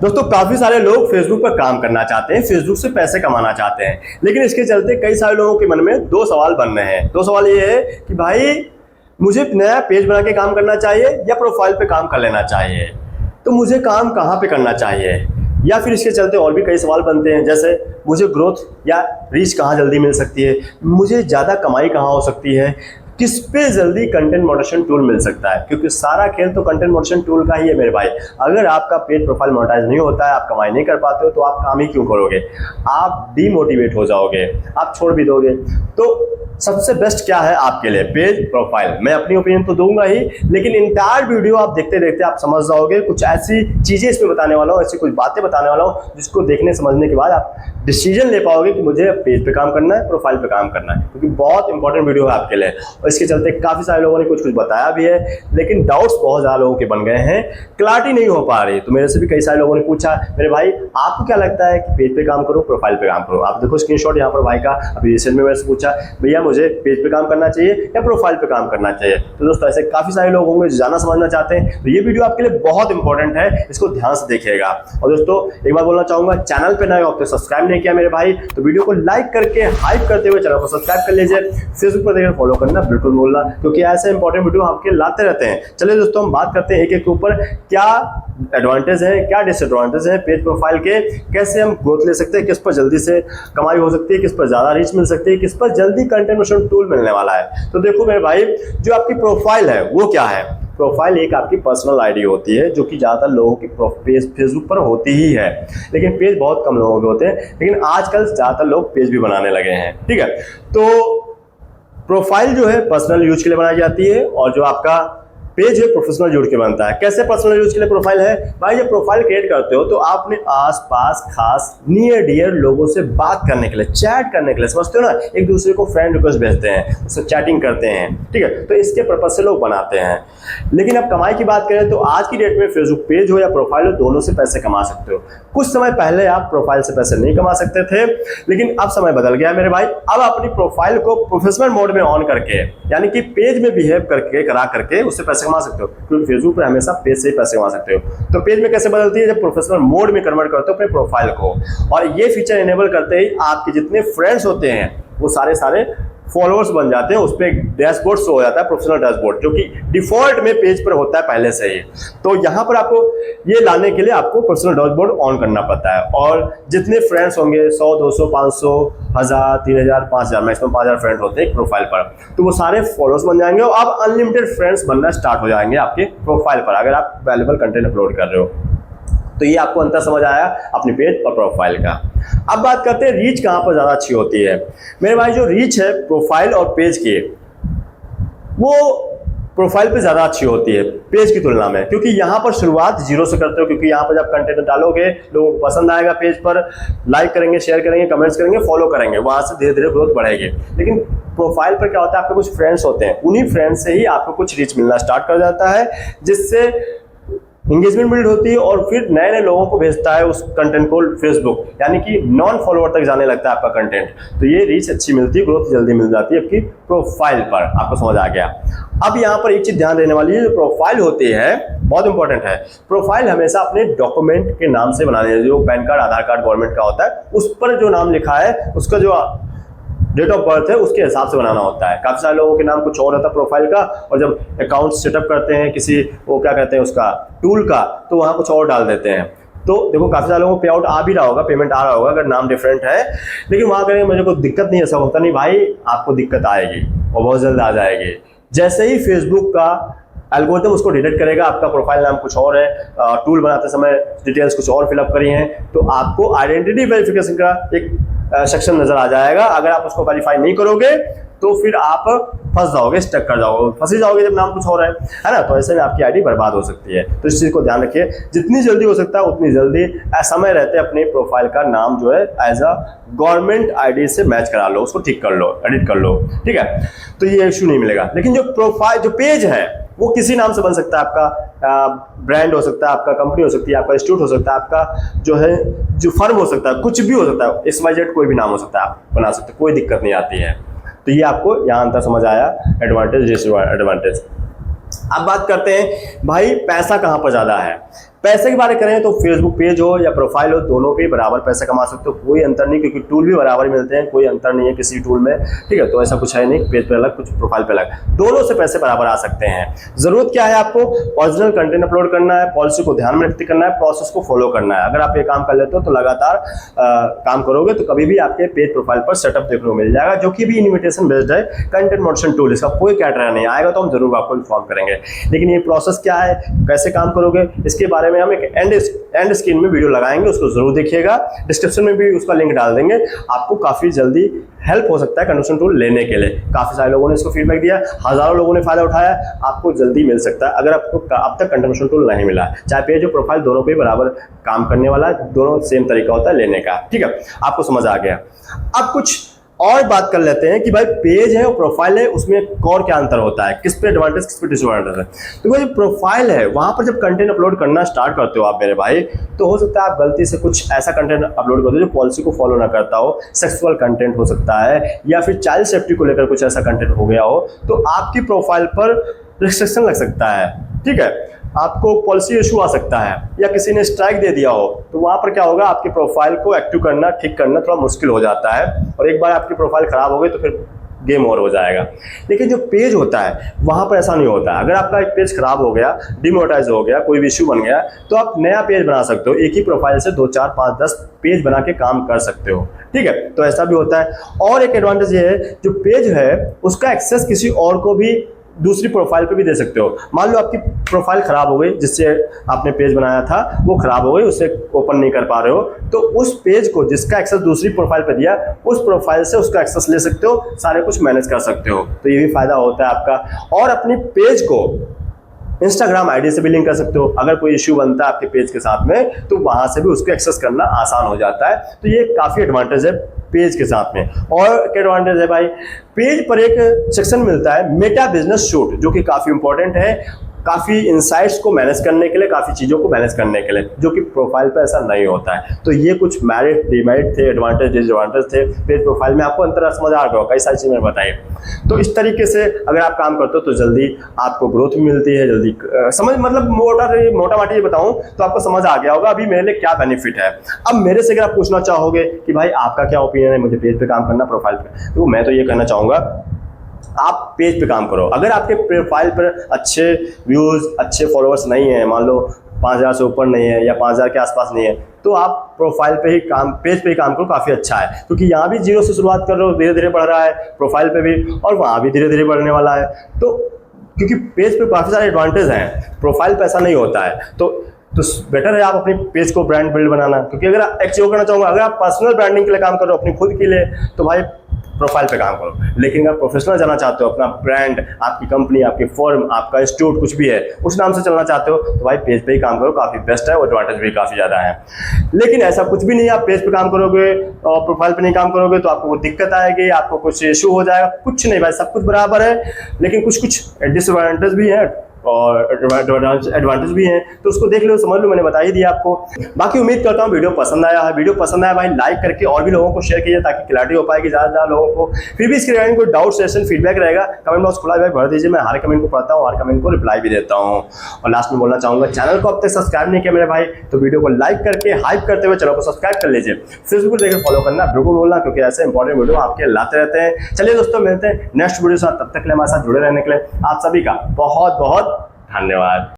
दोस्तों काफी सारे लोग फेसबुक पर काम करना चाहते हैं, फेसबुक से पैसे कमाना चाहते हैं, लेकिन इसके चलते कई सारे लोगों के मन में दो सवाल बन रहे हैं। दो सवाल ये है कि भाई मुझे नया पेज बना के काम करना चाहिए या प्रोफाइल पे काम कर लेना चाहिए, तो मुझे काम कहाँ पे करना चाहिए, या फिर इसके चलते और भी कई सवाल बनते हैं, जैसे मुझे ग्रोथ या रीच कहाँ जल्दी मिल सकती है, मुझे ज़्यादा कमाई कहाँ हो सकती है, किस पे जल्दी कंटेंट मॉडरेशन टूल मिल सकता है। क्योंकि सारा खेल तो कंटेंट मॉडरेशन टूल का ही है मेरे भाई। अगर आपका पेज प्रोफाइल मोनेटाइज नहीं होता है, आप कमाई नहीं कर पाते हो, तो आप काम ही क्यों करोगे, आप डीमोटिवेट हो जाओगे, आप छोड़ भी दोगे। तो सबसे बेस्ट क्या है आपके लिए, पेज प्रोफाइल। मैं अपनी ओपिनियन तो दूंगा ही, लेकिन इंटायर वीडियो आप देखते देखते आप समझ जाओगे। कुछ ऐसी चीजें इसमें बताने वाला हूँ, ऐसी कुछ बातें बताने वाला हूँ जिसको देखने समझने के बाद आप डिसीजन ले पाओगे कि मुझे पेज पे काम करना है, प्रोफाइल पे काम करना है, क्योंकि बहुत इंपॉर्टेंट वीडियो है आपके लिए। और इसके चलते काफी सारे लोगों ने कुछ कुछ बताया भी है, लेकिन डाउट्स बहुत ज्यादा लोगों के बन गए हैं, क्लैरिटी नहीं हो पा रही। तो मेरे से भी कई सारे लोगों ने पूछा, मेरे भाई आपको क्या लगता है कि पेज पे काम करो प्रोफाइल पे काम करो। आप देखो स्क्रीनशॉट यहाँ पर भाई का, अभी रिसेंट में मेरे से पूछा भैया मुझे पेज पे काम करना चाहिए या प्रोफाइल पे काम करना चाहिए। तो दोस्तों ऐसे काफी सारे लोग होंगे जो जाना समझना चाहते हैं, तो ये वीडियो आपके लिए बहुत इंपॉर्टेंट है, इसको ध्यान से देखिएगा। और दोस्तों एक बात बोलना चाहूंगा, चैनल पे नए हो तो सब्सक्राइब नहीं किया मेरे भाई, तो वीडियो को लाइक करके हाइप करते हुए चैनल को सब्सक्राइब कर लीजिए। फेसबुक पर देखकर फॉलो करना बिल्कुल भूलना, क्योंकि ऐसे इंपॉर्टेंट वीडियो आपके लाते रहते हैं। चलिए दोस्तों हम बात करते हैं एक एक के ऊपर, क्या एडवांटेज है क्या डिसएडवांटेज है पेज प्रोफाइल के, कैसे हम ग्रोथ ले सकते हैं, किस पर जल्दी से कमाई हो सकती है, किस पर ज्यादा रीच मिल सकती है, किस पर जल्दी कंटेंट मॉडरेशन टूल मिलने वाला है। तो देखो मेरे भाई, जो आपकी प्रोफाइल है वो क्या है। प्रोफाइल एक आपकी पर्सनल आईडी होती है, जो कि ज़्यादातर लोगों की पेज फेसबुक पर होती ही है, लेकिन पेज बहुत कम लोगों के होते हैं। लेकिन आजकल ज़्यादातर लोग पेज भी बनाने लगे हैं, ठीक है। तो प्रोफाइल जो है पर्सनल यूज के लिए बनाई जाती है, और जो आपका पेज है प्रोफेशनल यूज के बनता है। कैसे पर्सनल यूज के लिए प्रोफाइल है भाई, जब प्रोफाइल क्रिएट करते हो तो आप अपने आसपास खास नियर डियर लोगों से बात करने के लिए, चैट करने के लिए, समझते हो ना, एक दूसरे को फ्रेंड रिक्वेस्ट भेजते हैं, उससे चैटिंग करते हैं, ठीक है। तो इसके पर्पज से लोग बनाते हैं। लेकिन अब कमाई की बात करें तो आज की डेट में फेसबुक पेज हो या प्रोफाइल हो, दोनों से पैसे कमा सकते हो। कुछ समय पहले आप प्रोफाइल से पैसे नहीं कमा सकते थे, लेकिन अब समय बदल गया मेरे भाई। अब अपनी प्रोफाइल को प्रोफेशनल मोड में ऑन करके, यानी कि पेज में बिहेव करके करा करके उससे पैसे कमा सकते हो, क्योंकि फेसबुक पे हमेशा पेज से ही पैसे कमा सकते हो। तो पेज में कैसे बदलती है, जब प्रोफेशनल मोड में कन्वर्ट करते हो अपने प्रोफाइल को, और ये फीचर इनेबल करते ही आपके जितने फ्रेंड्स होते हैं वो सारे फॉलोअर्स बन जाते हैं। उस पर एक डैशबोर्ड शो हो जाता है, प्रोफेशनल डैशबोर्ड, जो कि डिफॉल्ट में पेज पर होता है पहले से ही। तो यहाँ पर आपको ये लाने के लिए आपको पर्सनल डैशबोर्ड ऑन करना पड़ता है, और जितने फ्रेंड्स होंगे 100 200 500 1000 3000 5000, मैक्सिमम 5000 फ्रेंड होते हैं एक प्रोफाइल पर, तो वो सारे फॉलोअर्स बन जाएंगे और अब अनलिमिटेड फ्रेंड्स बनना स्टार्ट हो जाएंगे आपके प्रोफाइल पर, अगर आप वैल्यूएबल कंटेंट अपलोड कर रहे हो। तो ये आपको अंतर समझ आया अपने पेज और प्रोफाइल का। अब बात करते हैं रीच कहाँ पर ज़्यादा अच्छी होती है। मेरे भाई जो रीच है प्रोफाइल और पेज की, वो प्रोफाइल पे ज़्यादा अच्छी होती है पेज की तुलना में, क्योंकि यहाँ पर शुरुआत जीरो से करते हो। क्योंकि यहाँ पर जब कंटेंट डालोगे लोगों को पसंद आएगा, पेज पर लाइक करेंगे, शेयर करेंगे, कमेंट्स करेंगे, फॉलो करेंगे, वहाँ से धीरे धीरे ग्रोथ बढ़ेगी। लेकिन प्रोफाइल पर क्या होता है, आपके कुछ फ्रेंड्स होते हैं, उन्हीं फ्रेंड्स से ही आपको कुछ रीच मिलना स्टार्ट कर जाता है, जिससे इंगेजमेंट बिल्ड होती है, और फिर नए नए लोगों को भेजता है उस कंटेंट को फेसबुक, यानी कि नॉन फॉलोअर तक जाने लगता है आपका कंटेंट। तो ये रीच अच्छी मिलती है, ग्रोथ जल्दी मिल जाती है आपकी प्रोफाइल पर। आपको समझ आ गया। अब यहाँ पर एक चीज ध्यान देने वाली है, जो प्रोफाइल होती है बहुत इंपॉर्टेंट है। प्रोफाइल हमेशा अपने डॉक्यूमेंट के नाम से बनाने हैं, जो पैन कार्ड, आधार कार्ड गवर्नमेंट का होता है, उस पर जो नाम लिखा है, उसका जो डेट ऑफ बर्थ है उसके हिसाब से बनाना होता है। काफी सारे लोगों के नाम कुछ और होता है प्रोफाइल का, और जब अकाउंट सेटअप करते हैं किसी, वो क्या कहते हैं उसका, टूल का, तो वहाँ कुछ और डाल देते हैं। तो देखो काफी सारे लोगों को पे आउट आ भी रहा होगा, पेमेंट आ रहा होगा अगर नाम डिफरेंट है, लेकिन वहाँ करेंगे मुझे कोई दिक्कत नहीं, ऐसा होता नहीं भाई, आपको दिक्कत आएगी और बहुत जल्द आ जाएगी। जैसे ही फेसबुक का एल्गोरिथम उसको डिटेक्ट करेगा, आपका प्रोफाइल नाम कुछ और है, टूल बनाते समय डिटेल्स कुछ और फिलअप करी हैं, तो आपको आइडेंटिटी वेरिफिकेशन का एक सेक्शन नजर आ जाएगा। अगर आप उसको वेरीफाई नहीं करोगे तो फिर आप फंस जाओगे, स्टक कर जाओगे, फंसी जाओगे जब नाम कुछ हो रहा है ना। तो ऐसे में आपकी आईडी बर्बाद हो सकती है। तो इस चीज को ध्यान रखिए, जितनी जल्दी हो सकता है उतनी जल्दी समय रहते अपने प्रोफाइल का नाम जो है एज अ गवर्नमेंट आईडी से मैच करा लो, उसको ठीक कर लो, एडिट कर लो, ठीक है। तो ये इशू नहीं मिलेगा। लेकिन जो प्रोफाइल, जो पेज है, वो किसी नाम से बन सकता है। आपका ब्रांड हो सकता है, आपका कंपनी हो सकती है, आपका इंस्टीट्यूट हो सकता है, आपका जो है जो फर्म हो सकता है, कुछ भी हो सकता है, XYZ कोई भी नाम हो सकता है, आप बना सकते हैं, कोई दिक्कत नहीं आती है। तो ये आपको यहाँ अंतर समझ आया, एडवांटेज डिसएडवांटेज। अब बात करते हैं भाई पैसा कहाँ पर ज़्यादा है। पैसे की बात करें तो फेसबुक पेज हो या प्रोफाइल हो, दोनों पे बराबर पैसे कमा सकते हो, कोई अंतर नहीं, क्योंकि टूल भी बराबर ही मिलते हैं, कोई अंतर नहीं है किसी टूल में, ठीक है। तो ऐसा कुछ है नहीं, पेज पे अलग कुछ प्रोफाइल पे अलग, दोनों से पैसे बराबर आ सकते हैं। जरूरत क्या है, आपको ओरिजिनल कंटेंट अपलोड करना है, पॉलिसी को ध्यान में रखते करना है, प्रोसेस को फॉलो करना है। अगर आप ये काम कर लेते हो तो लगातार काम करोगे तो कभी भी आपके पेज प्रोफाइल पर सेटअप देखने को मिल जाएगा, जो कि भी इन्विटेशन बेस्ड है, कंटेंट मॉडरेशन टूल, इसका कोई कैटरा नहीं आएगा तो हम जरूर आपको इन्फॉर्म करेंगे। लेकिन ये प्रोसेस क्या है, कैसे काम करोगे, इसके बारे में हम एक एंड स्क्रीन में वीडियो लगाएंगे, उसको जरूर देखिएगा। डिस्क्रिप्शन में भी उसका लिंक डाल देंगे, आपको काफी जल्दी हेल्प हो सकता है कंडक्शन टूल लेने के लिए। काफी सारे लोगों ने इसको फीडबैक दिया, हजारों लोगों ने फायदा उठाया, आपको जल्दी मिल सकता है अगर आपको अब तक कंडक्शन टूल नहीं मिला। चाहे पेज और प्रोफाइल दोनों पे बराबर काम करने वाला है, दोनों सेम तरीका होता है लेने का, ठीक है। आपको समझ आ गया। अब कुछ और बात कर लेते हैं कि भाई पेज है और प्रोफाइल है, उसमें और क्या अंतर होता है, किस पे एडवांटेज किस पे डिसएडवांटेज है। तो जो प्रोफाइल है वहां पर जब कंटेंट अपलोड करना स्टार्ट करते हो आप मेरे भाई, तो हो सकता है आप गलती से कुछ ऐसा कंटेंट अपलोड कर दो जो पॉलिसी को फॉलो ना करता हो, सेक्सुअल कंटेंट हो सकता है, या फिर चाइल्ड सेफ्टी को लेकर कुछ ऐसा कंटेंट हो गया हो, तो आपकी प्रोफाइल पर रिस्ट्रिक्शन लग सकता है, ठीक है। आपको पॉलिसी इशू आ सकता है, या किसी ने स्ट्राइक दे दिया हो, तो वहां पर क्या होगा, आपकी प्रोफाइल को एक्टिव करना, ठीक करना थोड़ा मुश्किल हो जाता है, और एक बार आपकी प्रोफाइल खराब हो गई तो फिर गेम ओवर हो जाएगा। लेकिन जो पेज होता है वहां पर ऐसा नहीं होता है। अगर आपका एक पेज खराब हो गया, डिमोनेटाइज हो गया, कोई भी इशू बन गया, तो आप नया पेज बना सकते हो, एक ही प्रोफाइल से 2, 4, 5, 10 पेज बना के काम कर सकते हो, ठीक है। तो ऐसा भी होता है। और एक एडवांटेज ये है, जो पेज है उसका एक्सेस किसी और को भी दूसरी प्रोफाइल पे भी दे सकते हो। मान लो आपकी प्रोफाइल खराब हो गई, जिससे आपने पेज बनाया था वो खराब हो गई, उसे ओपन नहीं कर पा रहे हो, तो उस पेज को जिसका एक्सेस दूसरी प्रोफाइल पे दिया, उस प्रोफाइल से उसका एक्सेस ले सकते हो, सारे कुछ मैनेज कर सकते हो। तो ये भी फायदा होता है आपका। और अपनी पेज को इंस्टाग्राम आईडी से भी लिंक कर सकते हो। अगर कोई इश्यू बनता है आपके पेज के साथ में, तो वहां से भी उसको एक्सेस करना आसान हो जाता है। तो ये काफी एडवांटेज है पेज के साथ में। और क्या एडवांटेज है भाई, पेज पर एक सेक्शन मिलता है मेटा बिजनेस सूट, जो कि काफी इंपॉर्टेंट है, काफी इंसाइट्स को मैनेज करने के लिए, काफी चीजों को मैनेज करने के लिए, जो कि प्रोफाइल पे ऐसा नहीं होता है। तो ये कुछ मेरिट डिमेरिट थे, एडवांटेज डिसएडवांटेज थे पेज प्रोफाइल में। आपको अंतर समझ आ गया, कई सारी चीजें बताई। तो इस तरीके से अगर आप काम करते हो तो जल्दी आपको ग्रोथ भी मिलती है, जल्दी समझ, मतलब मोटा माटी ये बताऊं तो आपको समझ आ गया होगा अभी मेरे लिए क्या बेनिफिट है। अब मेरे से अगर आप पूछना चाहोगे कि भाई आपका क्या ओपिनियन है मुझे पेज पे काम करना, प्रोफाइल पे, तो मैं तो ये कहना चाहूंगा आप पेज पे काम करो। अगर आपके प्रोफाइल पर अच्छे व्यूज, अच्छे फॉलोअर्स नहीं है, मान लो 5000 से ऊपर नहीं है या 5000 के आसपास नहीं है, तो आप प्रोफाइल पे ही काम, पेज पे ही काम करो, काफी अच्छा है। क्योंकि यहाँ भी 0 से शुरुआत कर रहे हो, धीरे धीरे बढ़ रहा है, प्रोफाइल पे भी, और वहाँ भी धीरे धीरे बढ़ने वाला है। तो क्योंकि पेज पे काफी सारे एडवांटेज हैं, प्रोफाइल पे ऐसा नहीं होता है। तो बेटर है आप अपने पेज को ब्रांड बिल्ड बनाना। क्योंकि अगर एक चीज करना चाहूंगा, अगर आप पर्सनल ब्रांडिंग के लिए काम करो, अपनी खुद के लिए, तो भाई प्रोफाइल पे काम करो। लेकिन अगर प्रोफेशनल जाना चाहते हो, अपना ब्रांड, आपकी कंपनी, आपकी फर्म, आपका इंस्टीट्यूट कुछ भी है, उस नाम से चलना चाहते हो, तो भाई पेज पे ही काम करो, काफी बेस्ट है, और एडवांटेज भी काफी ज्यादा है। लेकिन ऐसा कुछ भी नहीं, आप पेज पे काम करोगे और प्रोफाइल पे नहीं काम करोगे तो आपको दिक्कत आएगी, आपको कुछ इशू हो जाएगा। कुछ नहीं भाई, सब कुछ बराबर है, लेकिन कुछ कुछ डिसएडवांटेज भी है और एडवांटेज भी है, तो उसको देख लो, समझ लो, मैंने बता ही दिया आपको। बाकी उम्मीद करता हूँ वीडियो पसंद आया है। वीडियो पसंद आया भाई लाइक करके और भी लोगों को शेयर कीजिए, ताकि क्लैरिटी हो पाएगी ज़्यादा लोगों को। फिर भी इसके रिगार्डिंग कोई डाउट, सेशन, फीडबैक रहेगा, कमेंट बॉक्स खुला है, भर दीजिए। मैं हर कमेंट को पढ़ता हूँ, हर कमेंट को रिप्लाई भी देता हूँ। और लास्ट में बोलना चाहूँगा, चैनल को अब तक सब्सक्राइब नहीं किया मेरे भाई, तो वीडियो को लाइक करके हाइप करते हुए चैनल को सब्सक्राइब कर लीजिए। फेसबुक पर देखकर फॉलो करना बिल्कुल बोलना, क्योंकि ऐसे इंपॉर्टेंट वीडियो आपके लाते रहते हैं। चलिए दोस्तों, मिलते हैं नेक्स्ट वीडियो के साथ, तब तक के लिए हमारे साथ जुड़े रहने के लिए आप सभी का बहुत बहुत धन्यवाद।